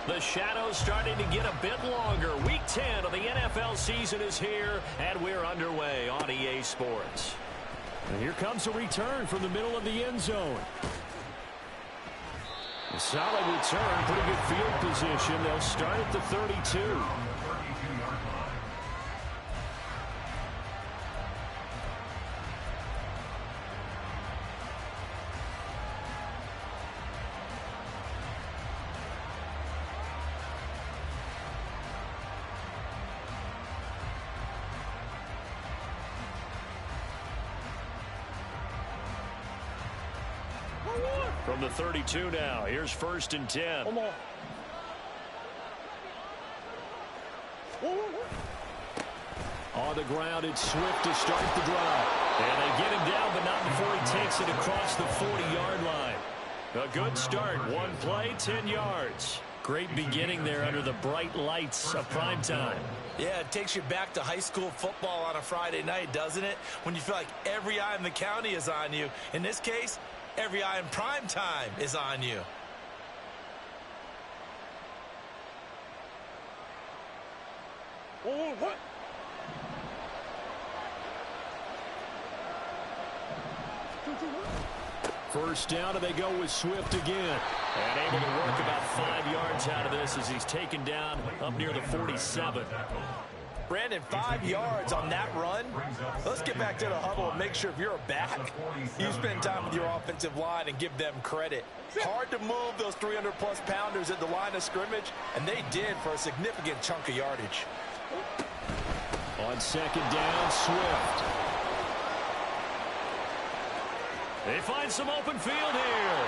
The shadows starting to get a bit longer. Week 10 of the NFL season is here, and we're underway on EA Sports. And here comes a return from the middle of the end zone. A solid return, pretty good field position. They'll start at the 32. From the 32 now, here's 1st and 10. On the ground, it's Swift to start the drive. And they get him down, but not before he takes it across the 40-yard line. A good start. One play, 10 yards. Great beginning there under the bright lights of prime time. Yeah, it takes you back to high school football on a Friday night, doesn't it? When you feel like every eye in the county is on you. In this case, every eye in prime time is on you. First down, and they go with Swift again. And able to work about 5 yards out of this as he's taken down up near the 47. Brandon, 5 yards on that run. Let's get back to the huddle and make sure if you're a back, you spend time with your offensive line and give them credit. Hard to move those 300-plus pounders at the line of scrimmage, and they did for a significant chunk of yardage. On second down, Swift. They find some open field here.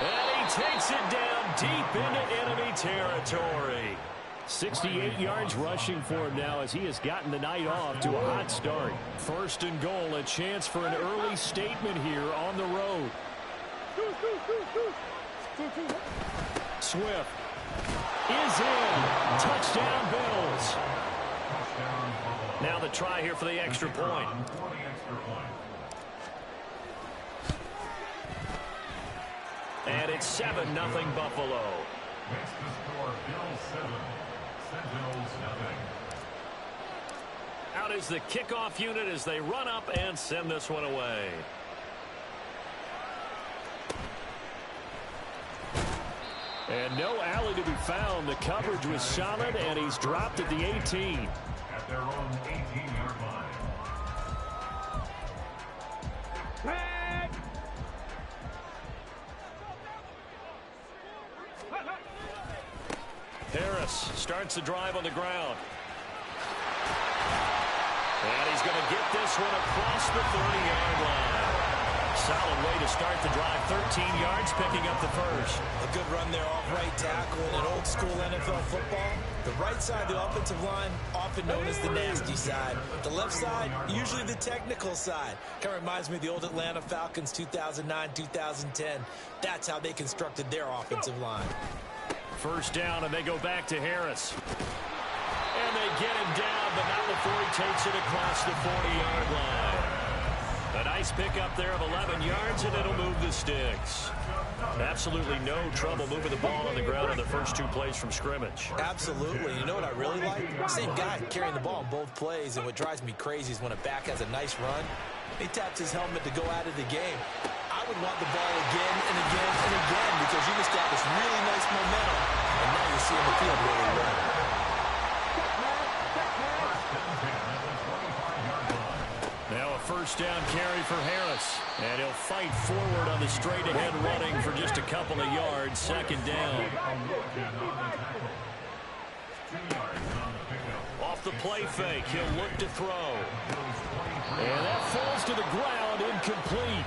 And he takes it down deep into enemy territory. 68 yards rushing for him now as he has gotten the night off to a hot start. 1st and goal, a chance for an early statement here on the road. Swift is in. Touchdown, Bills. Now the try here for the extra point. And it's 7-0 Buffalo. Makes the score Bills 7, Sentinels nothing. Out is the kickoff unit as they run up and send this one away. And no alley to be found. The coverage was solid, and he's dropped at the 18. At their own 18-yard line. Harris starts the drive on the ground. And he's going to get this one across the 30-yard line. Solid way to start the drive. 13 yards, picking up the first. A good run there off right tackle in old school NFL football. The right side of the offensive line, often known as the nasty side. The left side, usually the technical side. Kind of reminds me of the old Atlanta Falcons 2009-2010. That's how they constructed their offensive line. First down, and they go back to Harris. And they get him down, but not before he takes it across the 40-yard line. A nice pickup there of 11 yards, and it'll move the sticks. Absolutely no trouble moving the ball on the ground on the first 2 plays from scrimmage. Absolutely. You know what I really like? Same guy carrying the ball on both plays, and what drives me crazy is when a back has a nice run, he taps his helmet to go out of the game. I would want the ball again and again and again because you just got this really nice momentum, and now you're seeing the field really well. Now a first down carry for Harris, and he'll fight forward on the straight-ahead running for just a couple of yards. Second down. Off the play fake, he'll look to throw. And that falls to the ground, incomplete.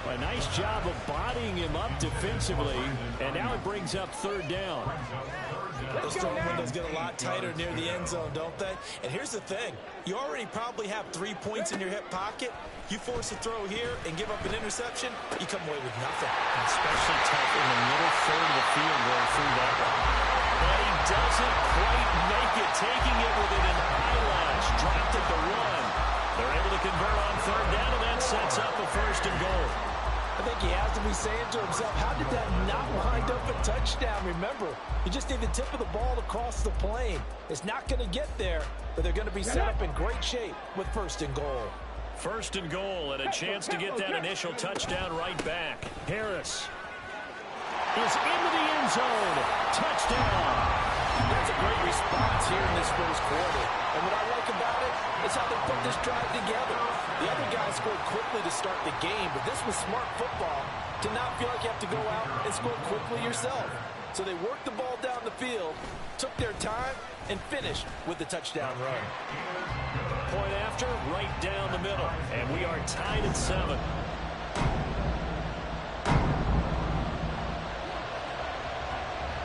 A nice job of bodying him up defensively, and now it brings up 3rd down. Those throwing windows get a lot tighter near the end zone, don't they? And here's the thing. You already probably have 3 points in your hip pocket. You force a throw here and give up an interception, you come away with nothing. Especially tough in the middle third of the field going through that one. But he doesn't quite make it, taking it within an eyelash. Dropped at the 1. They're able to convert on 3rd down, and that sets up a 1st and goal. I think he has to be saying to himself, how did that not wind up a touchdown? Remember, you just need the tip of the ball to cross the plane. It's not going to get there, but they're going to be set up in great shape with 1st and goal. 1st and goal, and a chance to get that initial touchdown right back. Harris is into the end zone. Touchdown. That's a great response here in this first quarter. And what I like about it is how they put this drive together. The other guys scored quickly to start the game, but this was smart football to not feel like you have to go out and score quickly yourself. So they worked the ball down the field, took their time, and finished with the touchdown run. Point after, right down the middle. And we are tied at 7.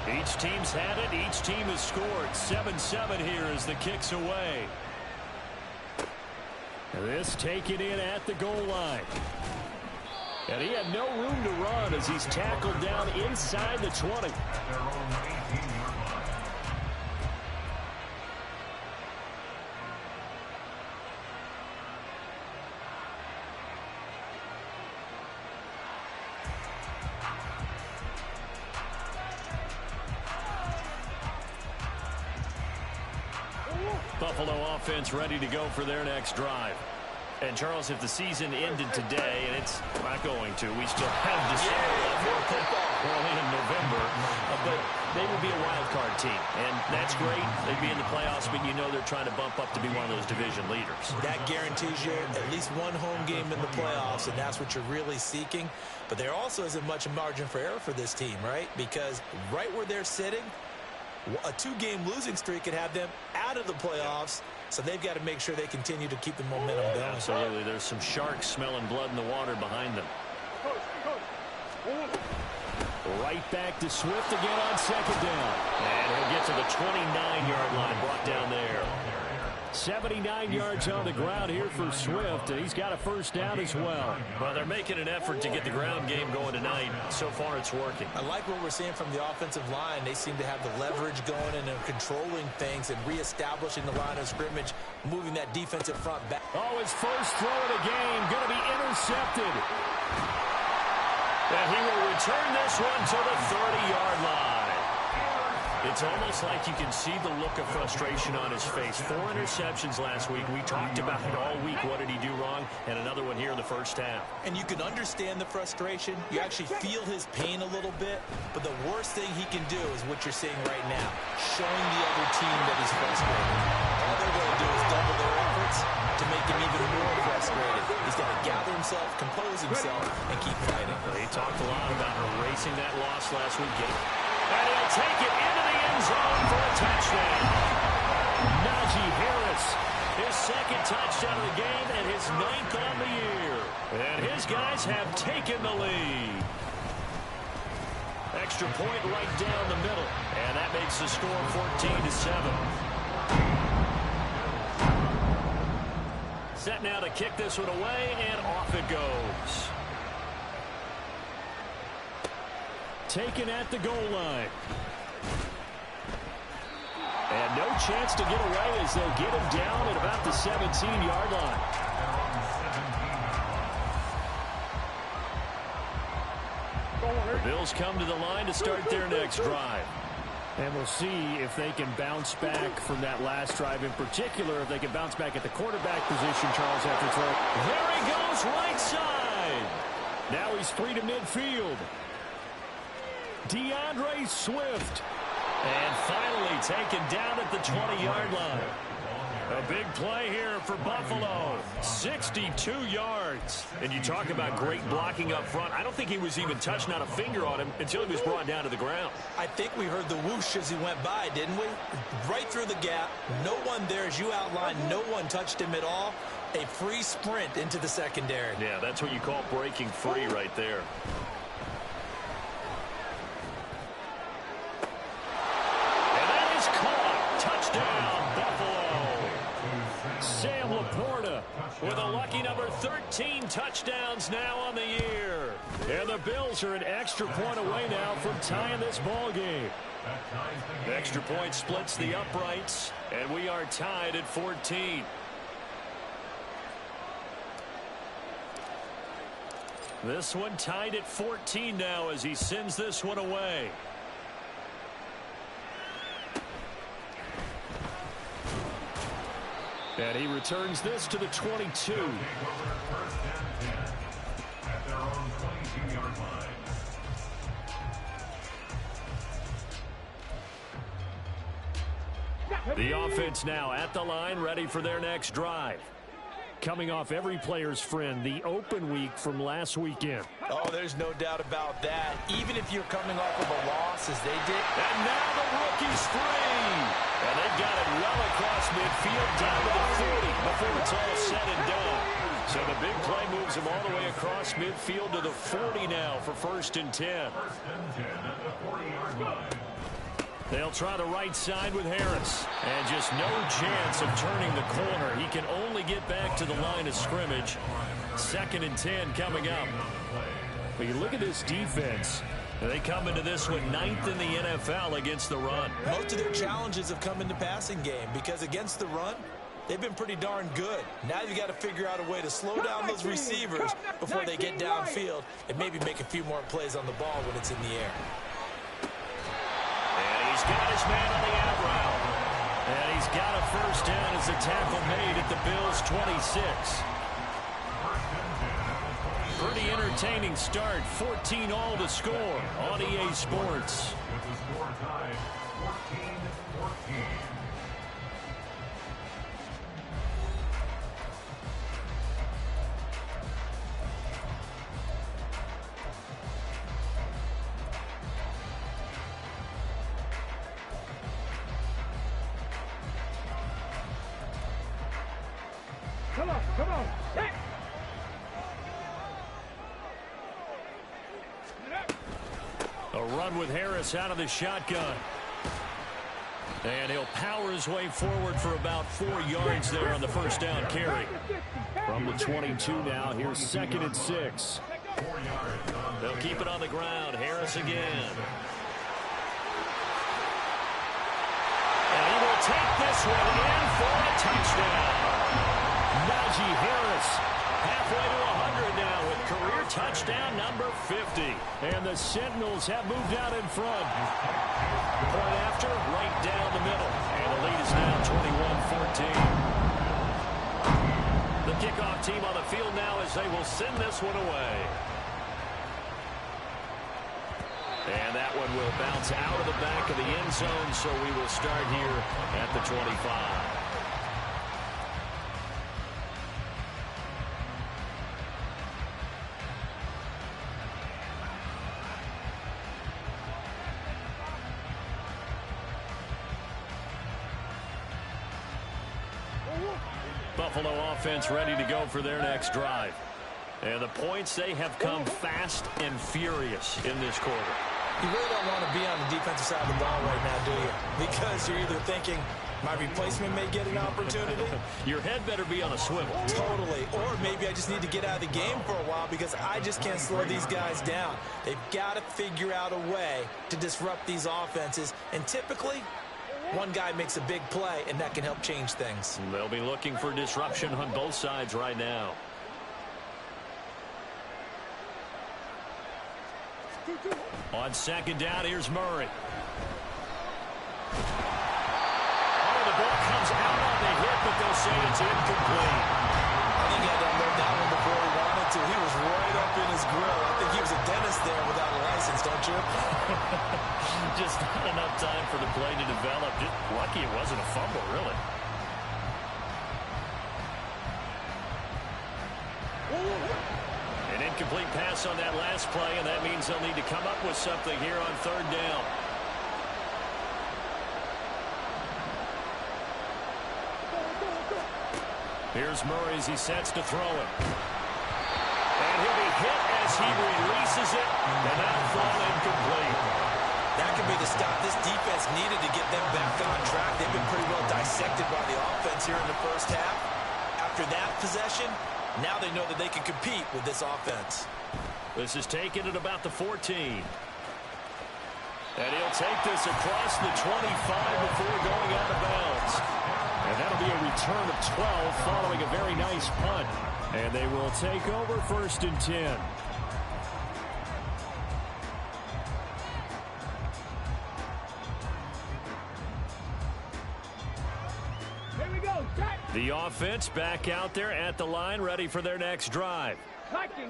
Each team's had it. Each team has scored. 7-7 here as the kick's away. This taken in at the goal line. And he had no room to run as he's tackled down inside the 20. Buffalo offense ready to go for their next drive. And, Charles, if the season ended today, and it's not going to, we still have December left early in November, but they would be a wild card team. And that's great. They'd be in the playoffs, but you know they're trying to bump up to be one of those division leaders. That guarantees you at least one home game in the playoffs, and that's what you're really seeking. But there also isn't much margin for error for this team, right? Because right where they're sitting, a 2-game losing streak could have them out of the playoffs, so they've got to make sure they continue to keep the momentum going. Absolutely. There's some sharks smelling blood in the water behind them. Right back to Swift again on 2nd down. And he'll get to the 29-yard line, brought down there. 79 yards on the ground here for Swift, and he's got a 1st down as well. Well, they're making an effort to get the ground game going tonight. So far, it's working. I like what we're seeing from the offensive line. They seem to have the leverage going, and they're controlling things and reestablishing the line of scrimmage, moving that defensive front back. Oh, his first throw of the game going to be intercepted. And he will return this one to the 30-yard line. It's almost like you can see the look of frustration on his face. 4 interceptions last week. We talked about it all week. What did he do wrong? And another one here in the first half. And you can understand the frustration. You actually feel his pain a little bit. But the worst thing he can do is what you're seeing right now, showing the other team that he's frustrated. All they're going to do is double their efforts to make him even more frustrated. He's got to gather himself, compose himself, and keep fighting. They talked a lot about erasing that loss last weekend. And he'll take it into the end zone for a touchdown. Najee Harris, his 2nd touchdown of the game and his 9th on the year. And his guys have taken the lead. Extra point right down the middle. And that makes the score 14-7. Set now to kick this one away, and off it goes. Taken at the goal line. And no chance to get away as they'll get him down at about the 17-yard line. The Bills come to the line to start their next drive. And we'll see if they can bounce back from that last drive, in particular, if they can bounce back at the quarterback position, Charles, after throw. There he goes, right side. Now he's free to midfield. DeAndre Swift. And finally taken down at the 20-yard line. A big play here for Buffalo. 62 yards. And you talk about great blocking up front. I don't think he was even touched, not a finger on him, until he was brought down to the ground. I think we heard the whoosh as he went by, didn't we? Right through the gap. No one there, as you outlined. No one touched him at all. A free sprint into the secondary. Yeah, that's what you call breaking free right there. And that is caught. Touchdown, Buffalo. Sam Laporta with a lucky number 13 touchdowns now on the year. And the Bills are an extra point away now from tying this ball game. The extra point splits the uprights, and we are tied at 14. This one tied at 14 now as he sends this one away. And he returns this to the 22. First and 10 at their own 22-yard line. The offense now at the line, ready for their next drive. Coming off every player's friend, the open week from last weekend. Oh, there's no doubt about that. Even if you're coming off of a loss, as they did. And now the rookie's free. And they've got it well across midfield down to the 40 before it's all said and done. So the big play moves him all the way across midfield to the 40 now for 1st and 10. First and 10 at the 40-yard line. They'll try the right side with Harris. And just no chance of turning the corner. He can only get back to the line of scrimmage. 2nd and 10 coming up. But you look at this defense. They come into this one 9th in the NFL against the run. Most of their challenges have come in the passing game because against the run, they've been pretty darn good. Now you've got to figure out a way to slow down those receivers before they get downfield and maybe make a few more plays on the ball when it's in the air. And he's got his man on the out route. And he's got a first down as the tackle made at the Bills' 26. Pretty entertaining start. 14 all to score on EA Sports. With the score tied 14-14. Come on. Hey. A run with Harris out of the shotgun. And he'll power his way forward for about 4 yards there on the first down carry. From the 22 now, here's 2nd and 6. 4 yards on They'll keep it on the ground. Harris again. And he will take this one in for a touchdown. Najee Harris halfway to 100 now with career touchdown number 50. And the Sentinels have moved out in front. Point after, right down the middle. And the lead is now 21-14. The kickoff team on the field now as they will send this one away. And that one will bounce out of the back of the end zone, so we will start here at the 25. Buffalo offense ready to go for their next drive. And the points, they have come fast and furious in this quarter. You really don't want to be on the defensive side of the ball right now, do you? Because you're either thinking, my replacement may get an opportunity. Your head better be on a swivel. Totally. Or maybe I just need to get out of the game for a while because I just can't slow these guys down. They've got to figure out a way to disrupt these offenses. And typically, one guy makes a big play, and that can help change things. They'll be looking for disruption on both sides right now. On 2nd down, here's Murray. Oh, the ball comes out on the hit, but they'll say it's incomplete. I think he had to unload that one before he wanted to. He was right up in his grill. I think he was a dentist there without a license, don't you? Just not enough time for the play to develop. Just lucky it wasn't a fumble, really. An incomplete pass on that last play, and that means they'll need to come up with something here on 3rd down. Here's Murray as he sets to throw it. And he'll be hit as he releases it, and that'll fall incomplete. That could be the stop this defense needed to get them back on track. They've been pretty well dissected by the offense here in the first half. After that possession, now they know that they can compete with this offense. This is taken at about the 14. And he'll take this across the 25 before going out of bounds. And that'll be a return of 12 following a very nice punt. And they will take over 1st and 10. The offense back out there at the line, ready for their next drive.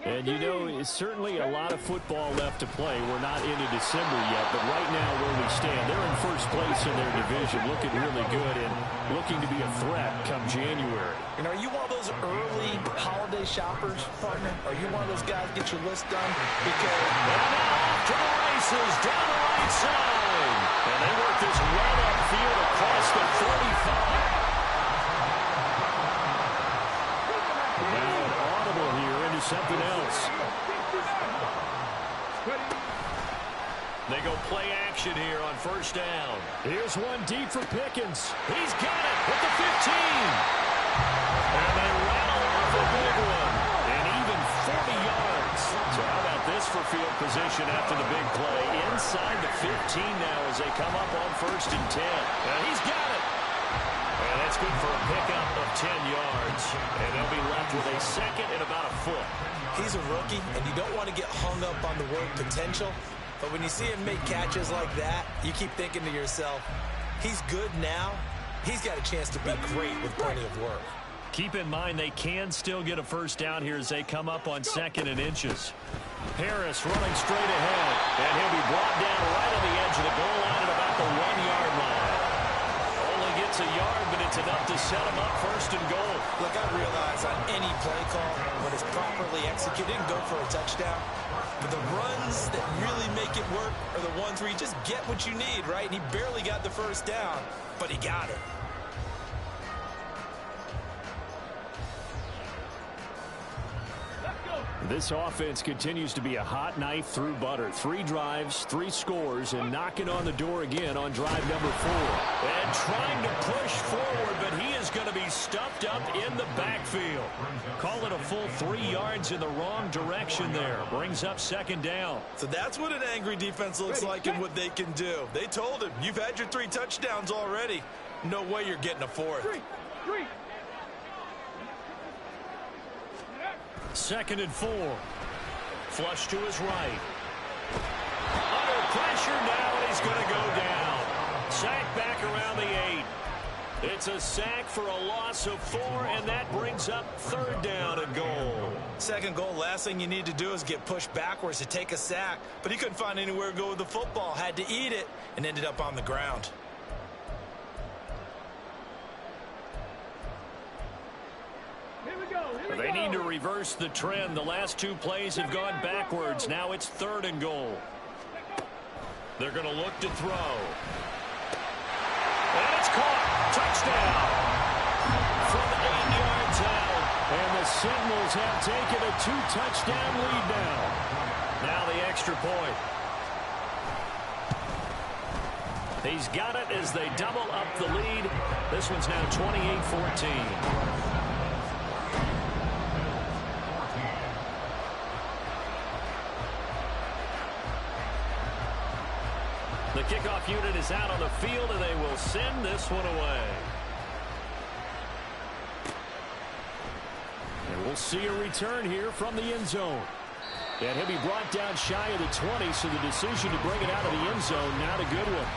And you know, it's certainly a lot of football left to play. We're not into December yet, but right now where we stand, they're in first place in their division, looking really good and looking to be a threat come January. And are you one of those early holiday shoppers, partner? Are you one of those guys get your list done? Because now off to the races, down the right side. And they work this right upfield across the 45. Now an audible here into something else. They go play action here on first down. Here's one deep for Pickens. He's got it at the 15. And they rattle off a big one. And even 40 yards. So how about this for field position after the big play? Inside the 15 now as they come up on first and 10. And he's got it. And that's good for a pickup of 10 yards. And they'll be left with a second and about a foot. he's a rookie, and you don't want to get hung up on the word potential. But when you see him make catches like that, you keep thinking to yourself, he's good now. He's got a chance to be great with plenty of work. Keep in mind they can still get a first down here as they come up on second and inches. Harris running straight ahead, and he'll be brought down right on the edge of the goal line at about the 1-yard line. Only gets a yard, but it's enough to set him up first and goal. Look, I realize on any play call, when it's properly executed, you can go for a touchdown. But the runs that really make it work are the ones where you just get what you need, right? And he barely got the first down, but he got it. This offense continues to be a hot knife through butter. 3 drives, 3 scores, and knocking on the door again on drive number 4. And trying to push forward, but he is going to be stuffed up in the backfield. Call it a full 3 yards in the wrong direction there. Brings up second down. So that's what an angry defense looks like and what they can do. They told him, you've had your 3 touchdowns already. No way you're getting a 4th. Three. Second and 4. Flush to his right. Under pressure now, and he's going to go down. Sack back around the 8. It's a sack for a loss of 4, and that brings up third down and goal. Second goal, last thing you need to do is get pushed backwards to take a sack. But he couldn't find anywhere to go with the football. Had to eat it and ended up on the ground. They need to reverse the trend. The last 2 plays have gone backwards. Now it's third and goal. They're going to look to throw. And it's caught. Touchdown. From 8 yards out. And the Sentinels have taken a 2-touchdown lead now. Now the extra point. He's got it as they double up the lead. This one's now 28-14. The kickoff unit is out on the field, and they will send this one away. And we'll see a return here from the end zone. And he'll be brought down shy of the 20, so the decision to bring it out of the end zone, not a good one.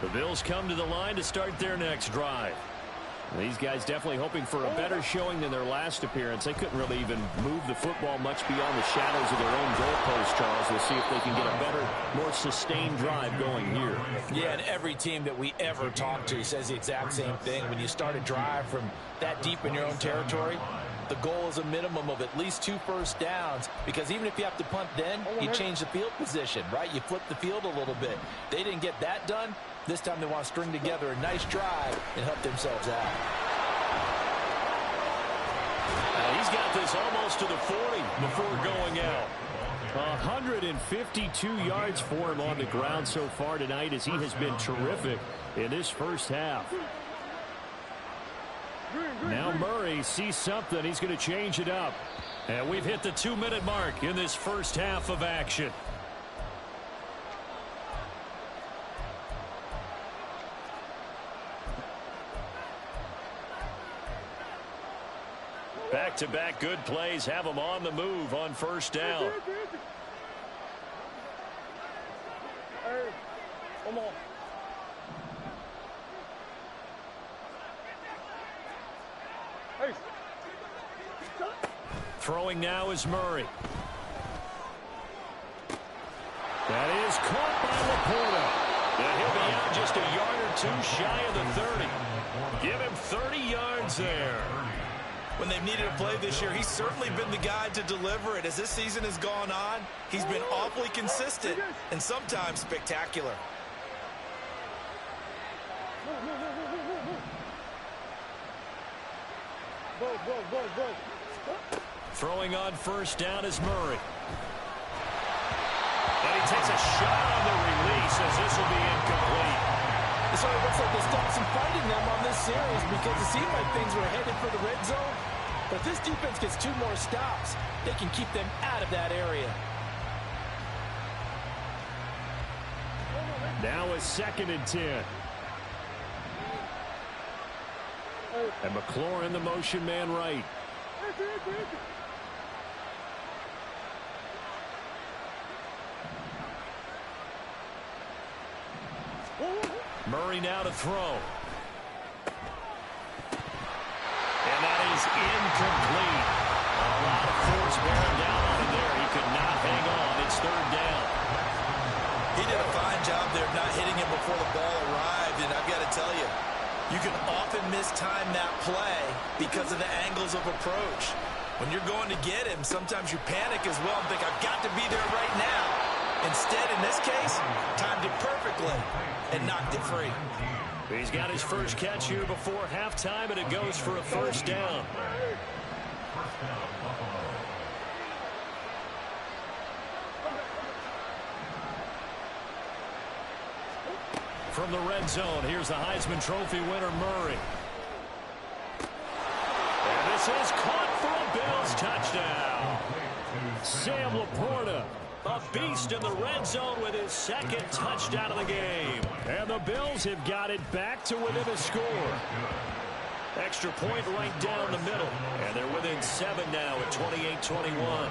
The Bills come to the line to start their next drive. These guys definitely hoping for a better showing than their last appearance. They couldn't really even move the football much beyond the shadows of their own goalpost, Charles. We'll see if they can get a better, more sustained drive going here. Yeah, and every team that we ever talk to says the exact same thing. When you start a drive from that deep in your own territory, the goal is a minimum of at least 2 first downs, because even if you have to punt then, you change the field position, right? You flip the field a little bit. They didn't get that done. This time they want to string together a nice drive and help themselves out. He's got this almost to the 40 before going out. 152 yards for him on the ground so far tonight, as he has been terrific in this first half. Now Murray sees something. He's going to change it up. And we've hit the 2-minute mark in this first half of action. Back-to-back good plays have them on the move on first down. Hey, come on. Hey. Throwing now is Murray. That is caught by Laporta. And he'll be out just a yard or two shy of the 30. Give him 30 yards there. When they've needed a play this year, he's certainly been the guy to deliver it. As this season has gone on, he's been awfully consistent and sometimes spectacular. Go. Throwing on first down is Murray. And he takes a shot on the release as this will be incomplete. So it looks like they stopped some fighting them on this series because it seemed like things were headed for the red zone. But if this defense gets 2 more stops, they can keep them out of that area. Now a 2nd and 10. And McLaurin, the motion man right. Murray now to throw. And that is incomplete. A lot of force bearing down on him there. He could not hang on. It's 3rd down. He did a fine job there of not hitting him before the ball arrived. And I've got to tell you, you can often mistime that play because of the angles of approach. When you're going to get him, sometimes you panic as well and think, I've got to be there right now. Instead, in this case, timed it perfectly and knocked it free. He's got his first catch here before halftime, and it goes for a 1st down. From the red zone, here's the Heisman Trophy winner, Murray. And this is caught for a Bills touchdown. Sam Laporta, a beast in the red zone with his 2nd touchdown of the game. And the Bills have got it back to within a score. Extra point right down the middle. And they're within 7 now at 28-21.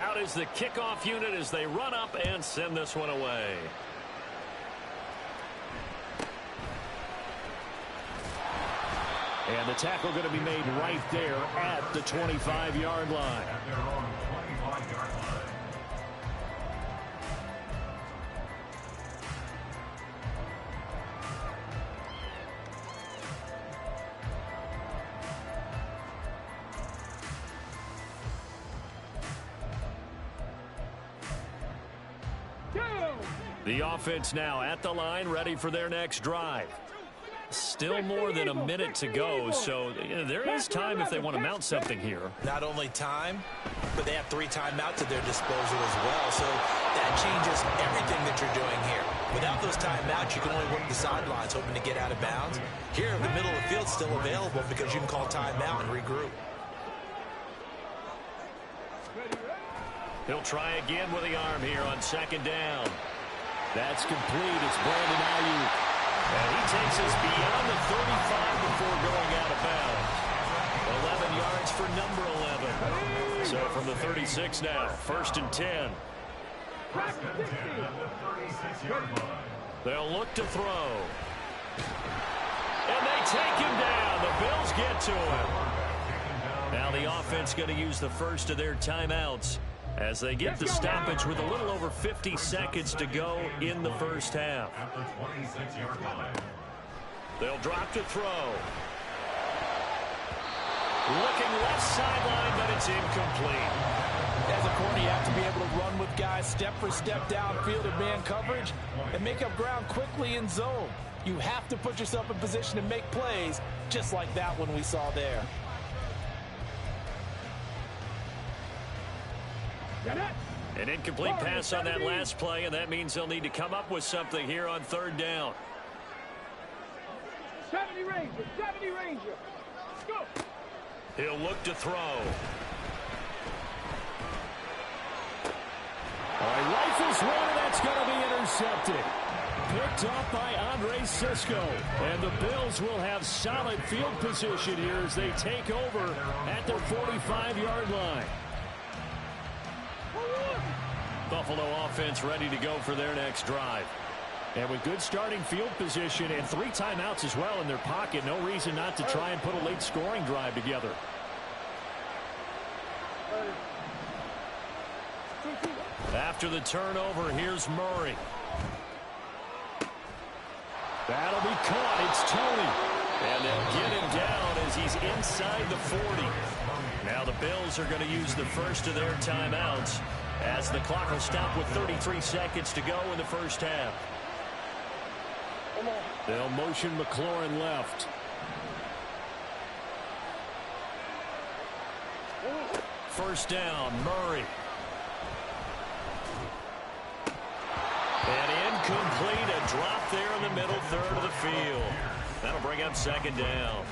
Out is the kickoff unit as they run up and send this one away. And the tackle going to be made right there at the 25-yard line. The offense now at the line, ready for their next drive. Still more than a minute to go, so there is time if they want to mount something here. Not only time, but they have 3 timeouts at their disposal as well, so that changes everything that you're doing here. Without those timeouts, you can only work the sidelines hoping to get out of bounds. Here, the middle of the field's still available because you can call timeout and regroup. He'll try again with the arm here on 2nd down. That's complete. It's Brandon Ayuk. And he takes us beyond the 35 before going out of bounds. 11 yards for number 11. So from the 36 now, 1st and 10. They'll look to throw. And they take him down. The Bills get to him. Now the offense going to use the first of their timeouts as they get the stoppage with a little over 50 seconds to go in the first half. They'll drop to throw. Looking left sideline, but it's incomplete. As a corner, you have to be able to run with guys step for step downfield in man coverage and make up ground quickly in zone. You have to put yourself in position to make plays just like that one we saw there. An incomplete pass on that last play, and that means they'll need to come up with something here on 3rd down. 70 Ranger. Go. He'll look to throw. this one, and that's going to be intercepted. Picked up by Andre Cisco. And the Bills will have solid field position here as they take over at their 45-yard line. Buffalo offense ready to go for their next drive. And with good starting field position and 3 timeouts as well in their pocket, no reason not to try and put a late scoring drive together. After the turnover, here's Murray. That'll be caught. It's Tony. And they'll get him down as he's inside the 40. Now the Bills are going to use the first of their timeouts as the clock will stop with 33 seconds to go in the first half. They'll motion McLaurin left. First down, Murray. And incomplete, a drop there in the middle third of the field. That'll bring up second down.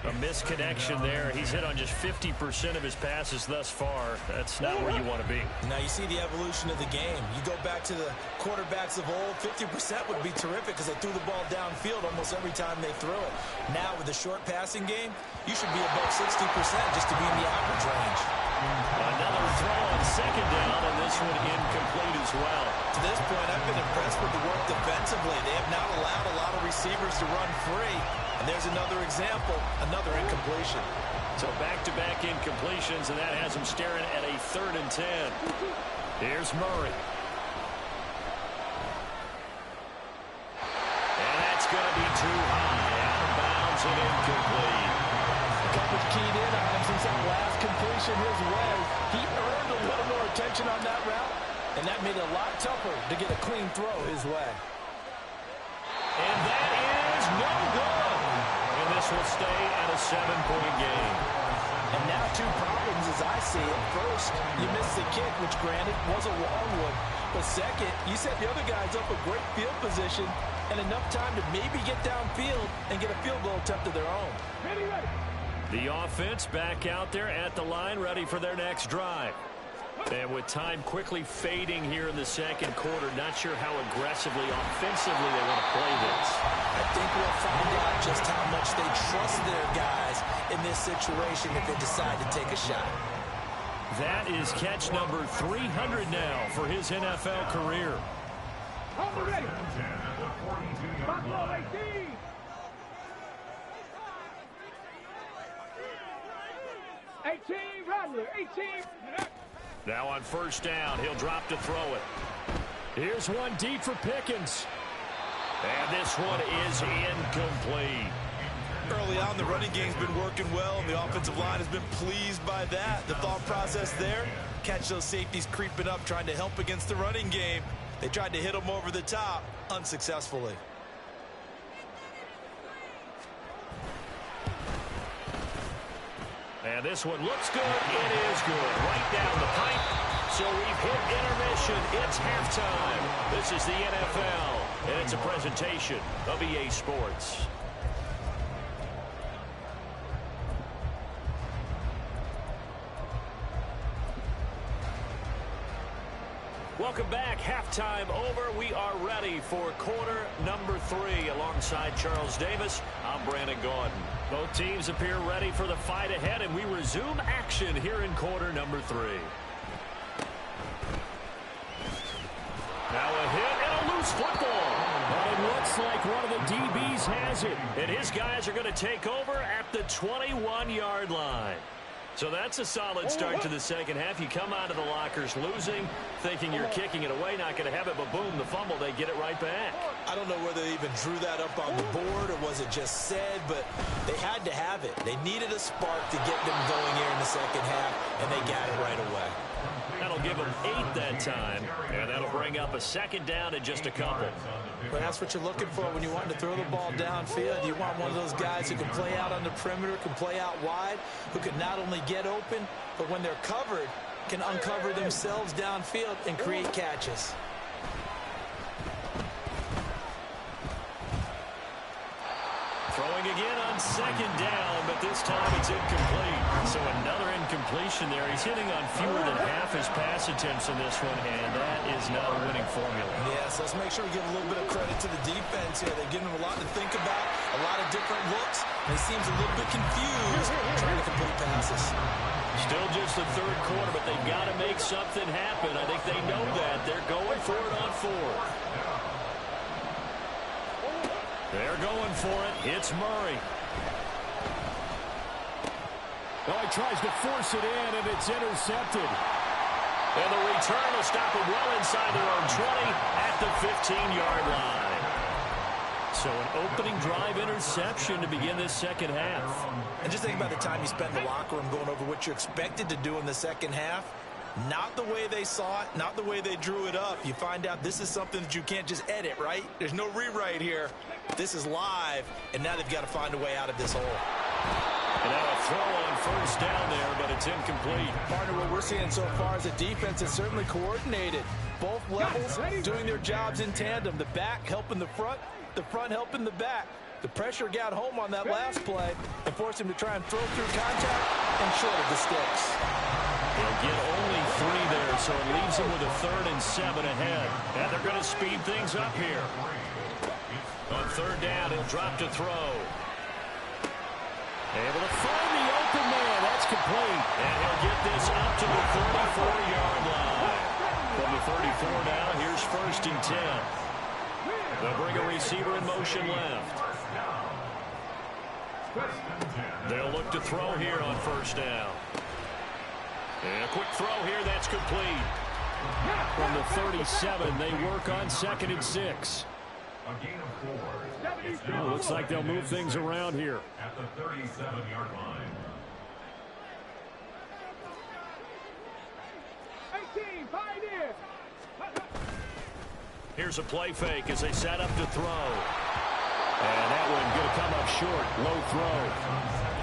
A misconnection there. He's hit on just 50% of his passes thus far. That's not where you want to be. Now you see the evolution of the game. You go back to the quarterbacks of old, 50% would be terrific because they threw the ball downfield almost every time they threw it. Now with the short passing game, you should be above 60% just to be in the average range. Another throw on second down, and this one incomplete as well. To this point, I've been impressed with the work defensively. They have not allowed a lot of receivers to run free. And there's another example, another incompletion. So back-to-back incompletions, and that has him staring at a 3rd and 10. Here's Murray. And that's going to be too high. Out of bounds and incomplete. Coverage keyed in on him since that last completion his way. He earned a little more attention on that route, and that made it a lot tougher to get a clean throw his way. And that is no good. And this will stay at a 7-point game. And now 2 problems as I see it. First, you missed the kick, which granted was a long one. But second, you set the other guys up with great field position and enough time to maybe get downfield and get a field goal attempt of their own. Ready, ready. The offense back out there at the line, ready for their next drive. And with time quickly fading here in the second quarter, not sure how aggressively, offensively they want to play this. I think we'll find out just how much they trust their guys in this situation if they decide to take a shot. That is catch number 300 now for his NFL career. Hold ready. Buffalo 18. Rattler, 18. Now on first down, he'll drop to throw it. Here's one deep for Pickens. And this one is incomplete. Early on, the running game's been working well, and the offensive line has been pleased by that. The thought process there, catch those safeties creeping up, trying to help against the running game. They tried to hit them over the top, unsuccessfully. And this one looks good. It is good. Right down the pipe. So we've hit intermission. It's halftime. This is the NFL, and it's a presentation of EA Sports. Welcome back. Halftime over. We are ready for quarter number 3. Alongside Charles Davis, I'm Brandon Gaudin. Both teams appear ready for the fight ahead, and we resume action here in quarter number 3. Now a hit and a loose football. But it looks like one of the DBs has it. And his guys are going to take over at the 21-yard line. So that's a solid start to the second half. You come out of the lockers losing, thinking you're kicking it away, not going to have it, but boom, the fumble, they get it right back. I don't know whether they even drew that up on the board or was it just said, but they had to have it. They needed a spark to get them going here in the second half, and they got it right away. That'll give them 8 that time, and that'll bring up a second down and just a couple. Well, that's what you're looking for when you want to throw the ball downfield. You want one of those guys who can play out on the perimeter, can play out wide, who can not only get open, but when they're covered, can uncover themselves downfield and create catches. Throwing again on second down, but this time it's incomplete. So another incompletion there. He's hitting on fewer than half his his pass attempts in this one, and that is not a winning formula. Yes, let's make sure we give a little bit of credit to the defense here. They've given him a lot to think about, a lot of different looks, and he seems a little bit confused trying to complete passes. Still just the third quarter, but they've got to make something happen. I think they know that. They're going for it on fourth. They're going for it. It's Murray. Oh, he tries to force it in, and it's intercepted. And the return will stop it well inside their own 20 at the 15-yard line. So an opening drive interception to begin this second half. And just think about the time you spent in the locker room going over what you're expected to do in the second half. Not the way they saw it, not the way they drew it up. You find out this is something that you can't just edit, right? There's no rewrite here. This is live, and now they've got to find a way out of this hole. And now a throw on first down there, but it's incomplete. Partner, what we're seeing so far is the defense is certainly coordinated. Both levels doing their jobs in tandem. The back helping the front helping the back. The pressure got home on that last play and forced him to try and throw through contact and short of the sticks. They'll get only 3 there, so it leaves them with a 3rd and 7 ahead. And they're going to speed things up here. On third down, he'll drop to throw. Able to find the open man. That's complete. And he'll get this up to the 34-yard line. From the 34 now, here's 1st and 10. They'll bring a receiver in motion left. They'll look to throw here on first down. And a quick throw here, that's complete. From the 37, they work on 2nd and 6. A gain of 4. Oh, looks like they'll move things around here. At the 37-yard line. 18, find it. Here's a play fake as they set up to throw. And that one going to come up short. Low throw.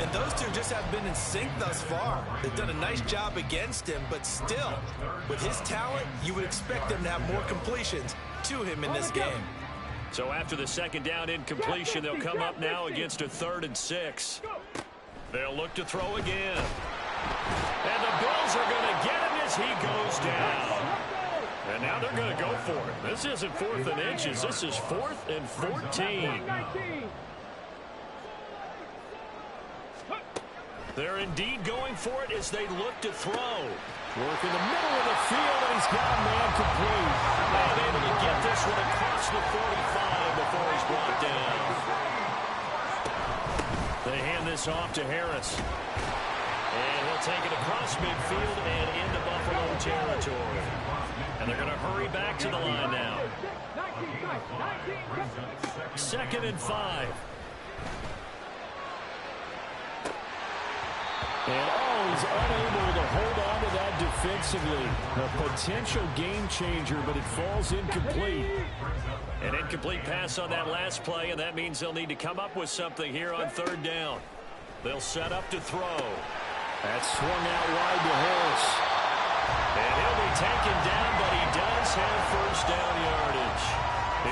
And those two just have been in sync thus far. They've done a nice job against him, but still, with his talent, you would expect them to have more completions to him in this game. So after the 2nd down incompletion, they'll come up now against a 3rd and 6. They'll look to throw again. And the Bills are going to get him as he goes down. And now they're going to go for it. This isn't 4th and inches. This is 4th and 14. They're indeed going for it as they look to throw. Work in the middle of the field, and he's got a man complete. And able to get this one across the 45 before he's brought down. They hand this off to Harris. And he'll take it across midfield and into Buffalo territory. And they're going to hurry back to the line now. 2nd and 5. And he's unable to hold on to that defensively. A potential game changer, but it falls incomplete. An incomplete pass on that last play, and that means they'll need to come up with something here on 3rd down. They'll set up to throw. That's swung out wide to Harris. And he'll be taken down, but he does have first down yardage.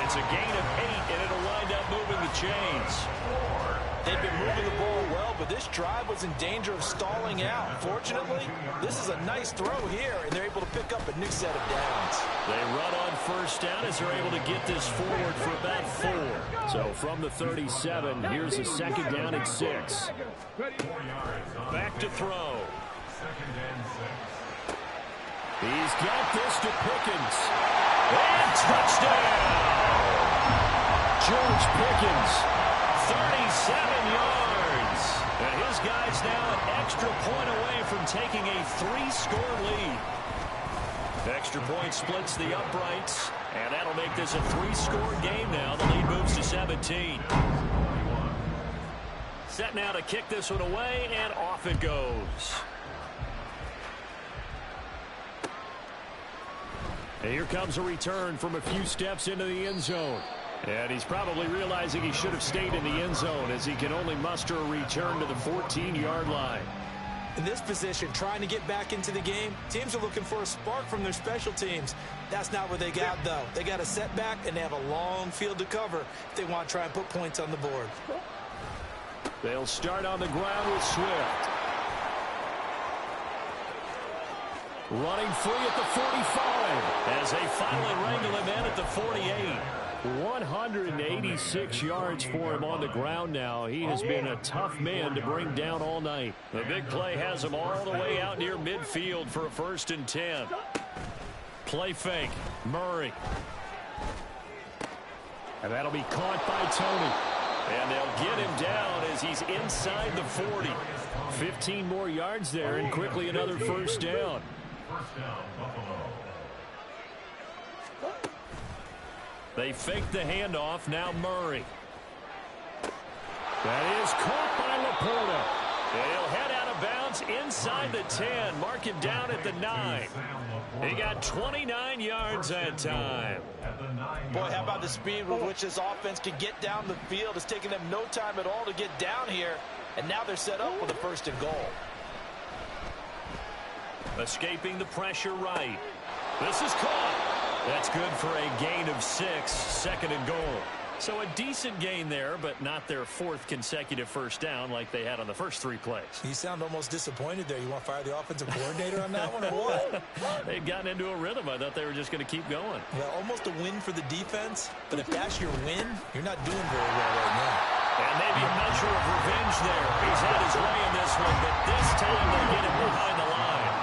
It's a gain of 8, and it'll wind up moving the chains. They've been moving the ball well, but this drive was in danger of stalling out. Fortunately, this is a nice throw here, and they're able to pick up a new set of downs. They run on first down as they're able to get this forward for about 4. So from the 37, here's a 2nd down and 6. Back to throw. 2nd and 6. He's got this to Pickens. And touchdown! George Pickens. 37 yards. And his guy's now an extra point away from taking a 3-score lead. Extra point splits the uprights, and that'll make this a 3-score game now. The lead moves to 17. Set now to kick this one away, and off it goes. And here comes a return from a few steps into the end zone. And he's probably realizing he should have stayed in the end zone as he can only muster a return to the 14-yard line. In this position, trying to get back into the game, teams are looking for a spark from their special teams. That's not what they got, though. They got a setback, and they have a long field to cover if they want to try and put points on the board. They'll start on the ground with Swift. Running free at the 45 as they finally wrangle him in at the 48. 186 yards for him on the ground now. He has been a tough man to bring down all night. The big play has him all the way out near midfield for a 1st and 10. Play fake. Murray. And that'll be caught by Tony. And they'll get him down as he's inside the 40. 15 more yards there and quickly another 1st down. First down, Buffalo. They fake the handoff. Now Murray. That is caught by Laporta. He'll head out of bounds inside the 10. Mark him down at the 9. He got 29 yards that time. Boy, how about the speed with which this offense can get down the field? It's taken them no time at all to get down here. And now they're set up with a 1st and goal. Escaping the pressure right. This is caught. That's good for a gain of 6, 2nd and goal. So a decent gain there, but not their 4th consecutive 1st down like they had on the first 3 plays. You sound almost disappointed there. You want to fire the offensive coordinator on that one or what? They'd gotten into a rhythm. I thought they were just going to keep going. Well, almost a win for the defense, but if that's your win, you're not doing very well right now. And maybe a measure of revenge there. He's had his way in this one, but this time they get him behind the line.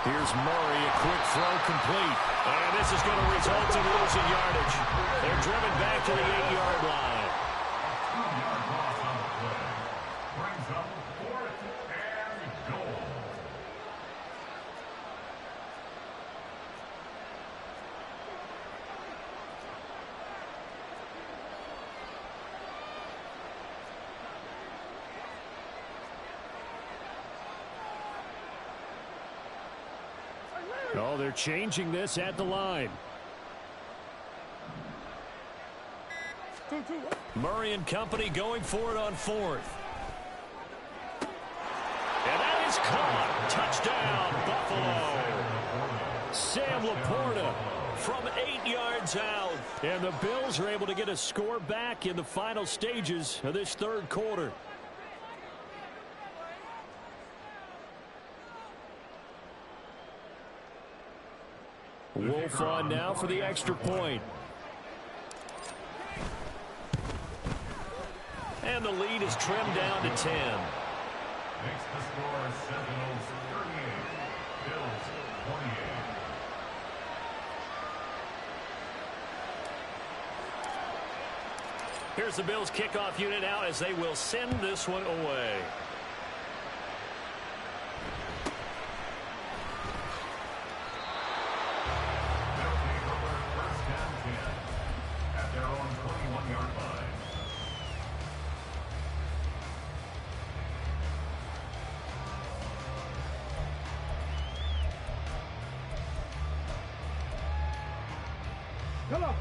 Here's Murray, a quick throw complete. And this is going to result in losing yardage. They're driven back to the 8-yard line. 2-yard loss on the play. Brings up 4th and goal. Oh, they're changing this at the line. Murray and company going for it on 4th. And that is caught. Touchdown, Buffalo. Sam Laporta from 8 yards out. And the Bills are able to get a score back in the final stages of this 3rd quarter. Wolf on now for the extra point. And the lead is trimmed down to 10. Makes the score Sentinels 38, Bills 28. Here's the Bills kickoff unit out as they will send this one away.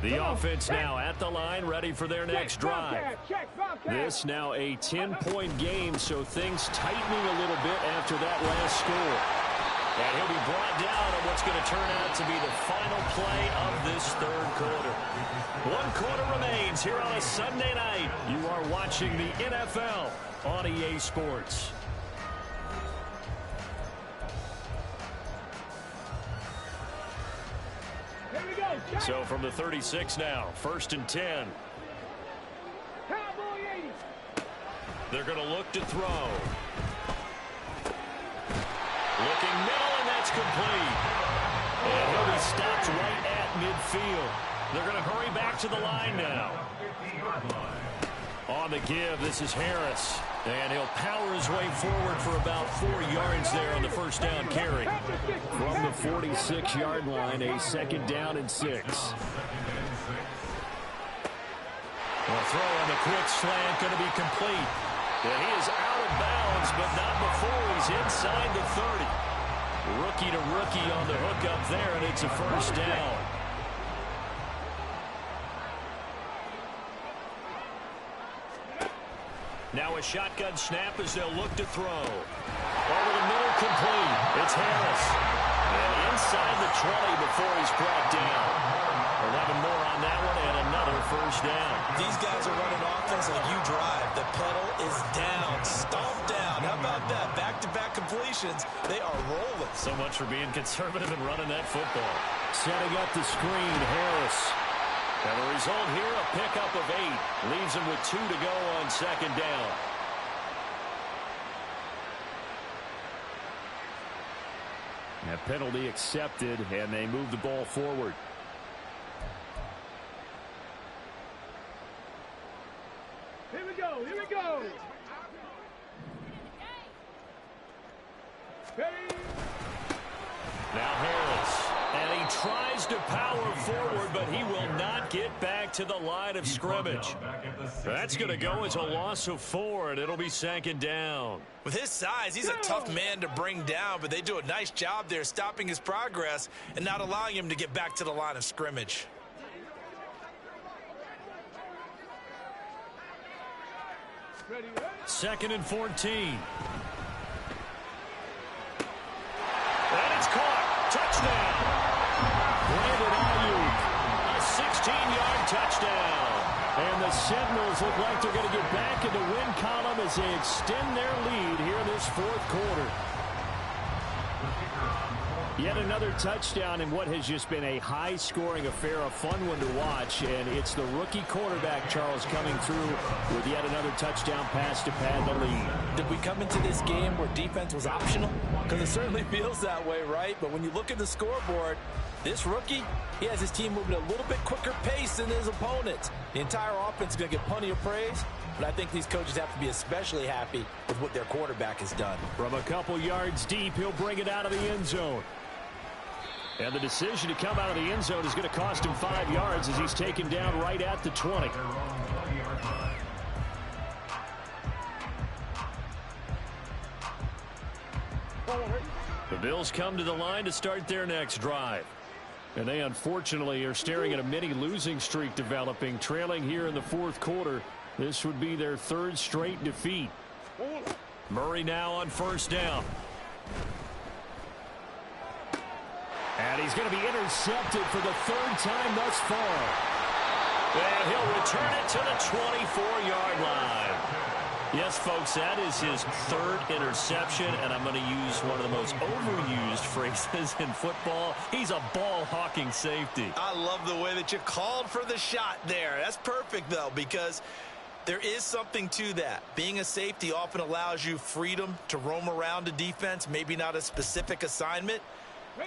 The offense now at the line, ready for their next drive. This now a 10-point game, so things tightening a little bit after that last score. And he'll be brought down on what's going to turn out to be the final play of this 3rd quarter. 1 quarter remains here on a Sunday night. You are watching the NFL on EA Sports. So from the 36 now, 1st and 10. They're going to look to throw. Looking middle, and that's complete. And he'll be stopped right at midfield. They're going to hurry back to the line now. On the give, this is Harris. And he'll power his way forward for about 4 yards there on the 1st down carry. From the 46-yard line, a 2nd down and 6. A throw on the quick slant going to be complete. And he is out of bounds, but not before he's inside the 30. Rookie to rookie on the hook up there, and it's a 1st down. Now a shotgun snap as they'll look to throw. Over the middle, complete. It's Harris. And inside the 20 before he's brought down. 11 more on that one and another first down. These guys are running offense like you drive. The pedal is down, stomped down. How about that? Back-to-back completions. They are rolling. So much for being conservative and running that football. Setting up the screen, Harris. And the result here, a pickup of 8. Leaves him with 2 to go on second down. That penalty accepted, and they move the ball forward. Here we go. Here we go. Ready? Now Harris. And he tries to power forward, but he will not get back to the line of scrimmage. That's going to go as a loss of 4, and it'll be second down. With his size, he's a tough man to bring down, but they do a nice job there stopping his progress and not allowing him to get back to the line of scrimmage. Ready? Second and 14. And it's caught. Touchdown. Brandon Ayuk. A 16-yard touchdown. And the Sentinels look like they're going to get back in the win column as they extend their lead here in this fourth quarter. Yet another touchdown in what has just been a high-scoring affair, a fun one to watch. And it's the rookie quarterback, Charles, coming through with yet another touchdown pass to pad the lead. Did we come into this game where defense was optional? Because it certainly feels that way, right? But when you look at the scoreboard, this rookie, he has his team moving at a little bit quicker pace than his opponents. The entire offense is going to get plenty of praise, but I think these coaches have to be especially happy with what their quarterback has done. From a couple yards deep, he'll bring it out of the end zone. And the decision to come out of the end zone is going to cost him 5 yards as he's taken down right at the 20. The Bills come to the line to start their next drive. And they unfortunately are staring at a mini losing streak developing, trailing here in the fourth quarter. This would be their 3rd straight defeat. Murray now on first down. And he's going to be intercepted for the 3rd time thus far. And he'll return it to the 24-yard line. Yes, folks, that is his 3rd interception, and I'm going to use one of the most overused phrases in football. He's a ball-hawking safety. I love the way that you called for the shot there. That's perfect, though, because there is something to that. Being a safety often allows you freedom to roam around a defense, maybe not a specific assignment.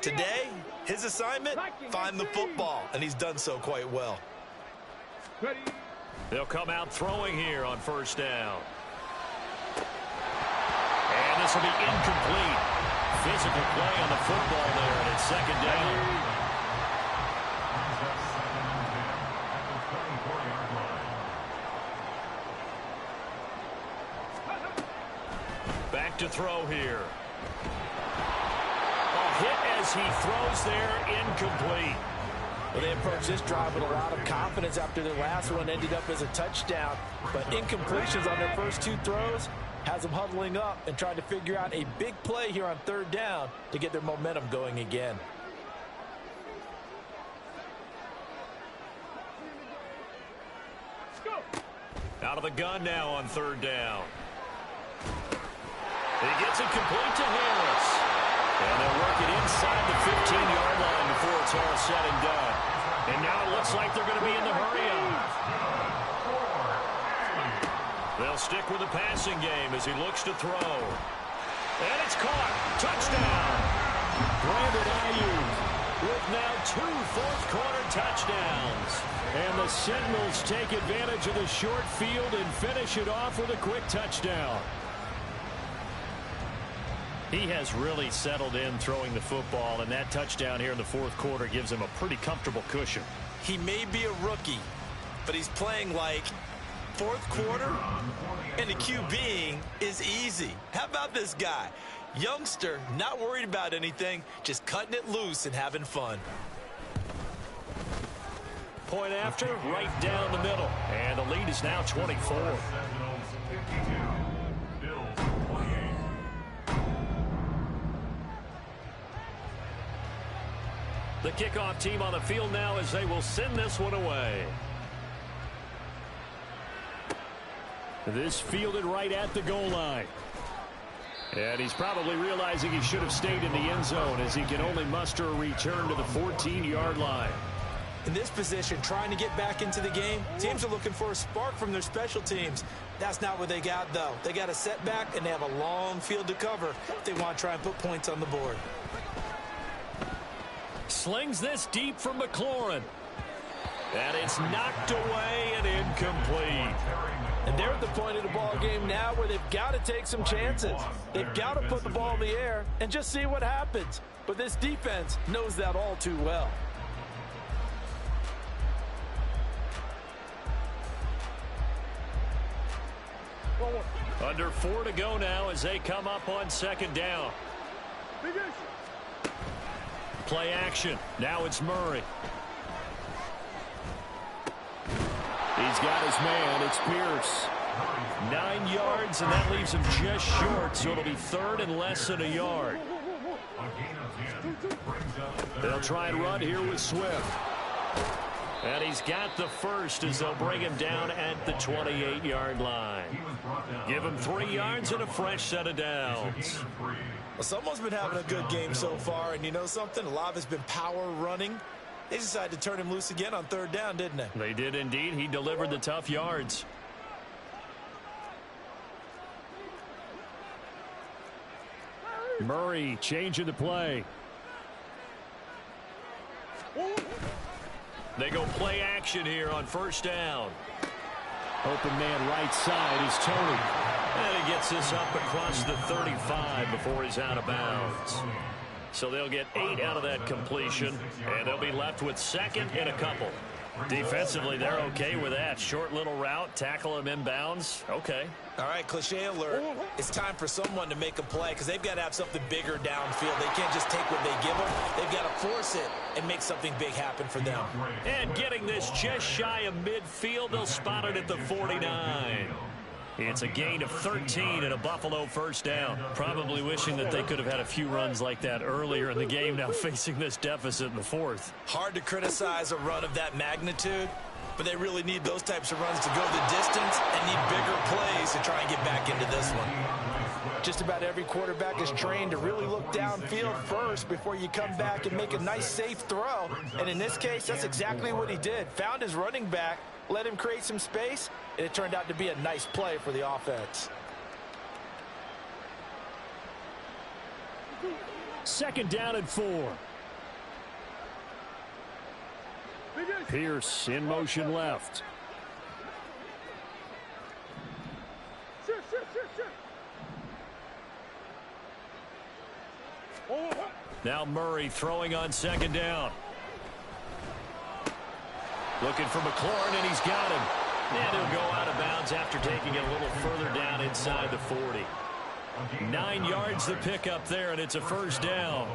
Today, his assignment, find the football, and he's done so quite well. Ready? They'll come out throwing here on first down. And this will be incomplete. Physical play on the football there, and it's second down. Back to throw here. A hit as he throws there, incomplete. Well, they approached this drive with a lot of confidence after their last one ended up as a touchdown. But incompletions on their first 2 throws has them huddling up and trying to figure out a big play here on third down to get their momentum going again. Out of the gun now on third down. He gets it complete to Harris. And they'll work it inside the 15-yard line before it's all said and done. And now it looks like they're going to be in the hurry-up. They'll stick with the passing game as he looks to throw. And it's caught. Touchdown. Brandon Ayuk with now 2 fourth-quarter touchdowns. And the Sentinels take advantage of the short field and finish it off with a quick touchdown. He has really settled in throwing the football, and that touchdown here in the fourth quarter gives him a pretty comfortable cushion. He may be a rookie, but he's playing like fourth quarter, and the QBing is easy. How about this guy? Youngster, not worried about anything, just cutting it loose and having fun. Point after, right down the middle. And the lead is now 24. The kickoff team on the field now as they will send this one away. This fielded right at the goal line. And he's probably realizing he should have stayed in the end zone as he can only muster a return to the 14-yard line. In this position, trying to get back into the game, teams are looking for a spark from their special teams. That's not what they got, though. They got a setback, and they have a long field to cover if they want to try and put points on the board. Slings this deep from McLaurin. And it's knocked away and incomplete. And they're at the point of the ball game now where they've got to take some chances. They've got to put the ball in the air and just see what happens. But this defense knows that all too well. Under 4 to go now as they come up on second down. Play action. Now it's Murray. He's got his man. It's Pierce. 9 yards, and that leaves him just short, so it'll be third and less than a yard. They'll try and run here with Swift. And he's got the first as they'll bring him down at the 28-yard line. Give him 3 yards and a fresh set of downs. Well, someone's been having a good game so far, and you know something? A lot of it's been power running. They decided to turn him loose again on third down, didn't they? They did indeed. He delivered the tough yards. Murray changing the play. They go play action here on first down. Open man right side is Tony. And he gets this up across the 35 before he's out of bounds. So they'll get 8 out of that completion, and they'll be left with second and a couple. Defensively, they're okay with that. Short little route, tackle him inbounds. Okay. All right, cliche alert. It's time for someone to make a play because they've got to have something bigger downfield. They can't just take what they give them. They've got to force it and make something big happen for them. And getting this just shy of midfield, they'll spot it at the 49. It's a gain of 13 and a Buffalo first down. Probably wishing that they could have had a few runs like that earlier in the game, now facing this deficit in the fourth. Hard to criticize a run of that magnitude, but they really need those types of runs to go the distance and need bigger plays to try and get back into this one. Just about every quarterback is trained to really look downfield first before you come back and make a nice, safe throw. And in this case, that's exactly what he did. Found his running back, let him create some space, and it turned out to be a nice play for the offense. Second down and 4. Pierce in motion left. Now Murray throwing on second down. Looking for McLaurin, and he's got him. And he'll go out of bounds after taking it a little further down inside the 40. 9 yards the pickup there, and it's a first down.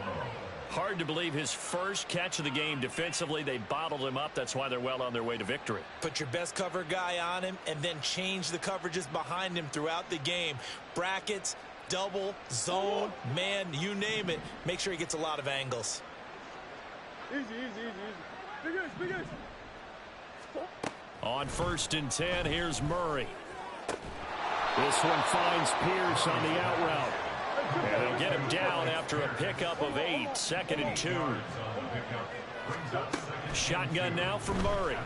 Hard to believe his first catch of the game defensively. They bottled him up. That's why they're well on their way to victory. Put your best cover guy on him and then change the coverages behind him throughout the game. Brackets, double, zone, man, you name it. Make sure he gets a lot of angles. Easy. Big ace. On first and 10, here's Murray. This one finds Pierce on the out route. And they'll get him down after a pickup of 8. Second and 2. Shotgun now from Murray.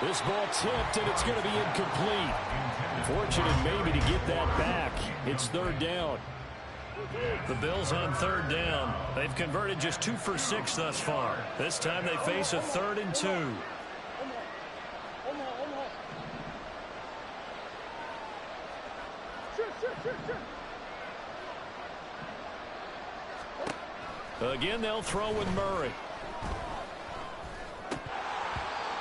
This ball tipped, and it's going to be incomplete. Fortunate maybe to get that back. It's third down. The Bills on third down. They've converted just 2 for 6 thus far. This time they face a 3rd and 2. Again, they'll throw with Murray.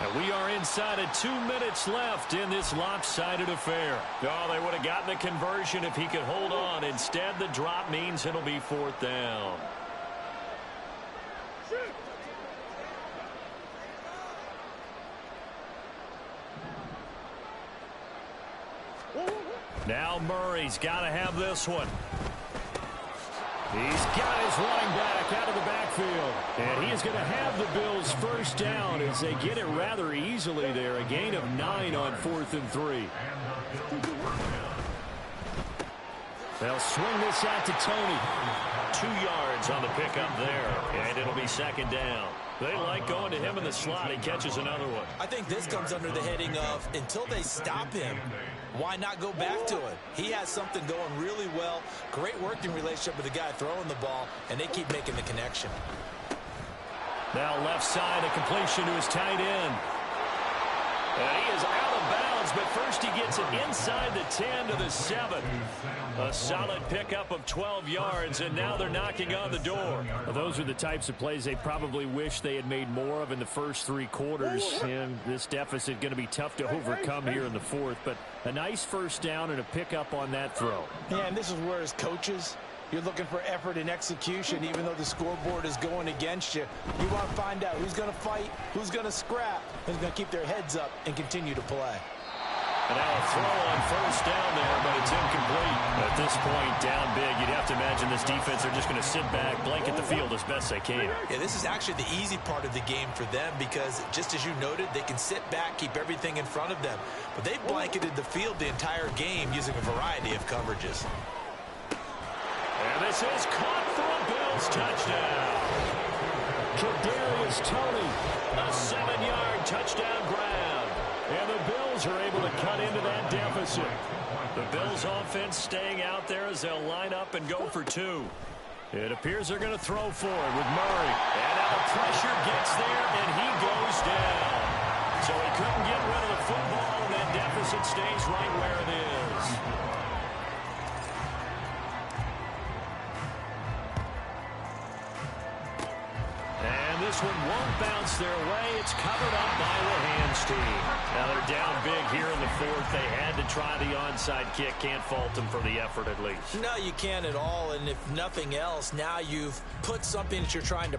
And we are inside of 2 minutes left in this lopsided affair. Oh, they would have gotten the conversion if he could hold on. Instead, the drop means it'll be 4th down. Now Murray's got to have this one. He's got his running back out of the backfield. And he is going to have the Bills first down as they get it rather easily there. A gain of 9 on 4th and 3. They'll swing this out to Tony. 2 yards on the pickup there. And it'll be second down. They like going to him in the slot. He catches another one. I think this comes under the heading of until they stop him, why not go back to it? He has something going really well. Great working relationship with the guy throwing the ball, and they keep making the connection. Now left side, a completion to his tight end. And he is out of bounds, but first he gets it inside the 10 to the 7. A solid pickup of 12 yards, and now they're knocking on the door. Well, those are the types of plays they probably wish they had made more of in the first 3 quarters. And this deficit going to be tough to overcome here in the 4th. But a nice first down and a pickup on that throw. Yeah, and this is where as coaches, you're looking for effort and execution, even though the scoreboard is going against you. You want to find out who's going to fight, who's going to scrap, who's going to keep their heads up and continue to play. And now a throw on first down there, but it's incomplete. At this point, down big, you'd have to imagine this defense are just going to sit back, blanket the field as best they can. Yeah, this is actually the easy part of the game for them because, just as you noted, they can sit back, keep everything in front of them. But they've blanketed the field the entire game using a variety of coverages. And this is caught for a Bills touchdown. Kadarius Toney, a 7-yard touchdown grab. And the Bills are able to cut into that deficit. The Bills offense staying out there as they'll line up and go for 2. It appears they're going to throw for it with Murray. And now the pressure gets there, and he goes down. So he couldn't get rid of the football, and that deficit stays right where it is. This one won't bounce their way. It's covered up by the hands team. Now they're down big here in the 4th. They had to try the onside kick. Can't fault them for the effort at least. No, you can't at all. And if nothing else, now you've put something that you're trying to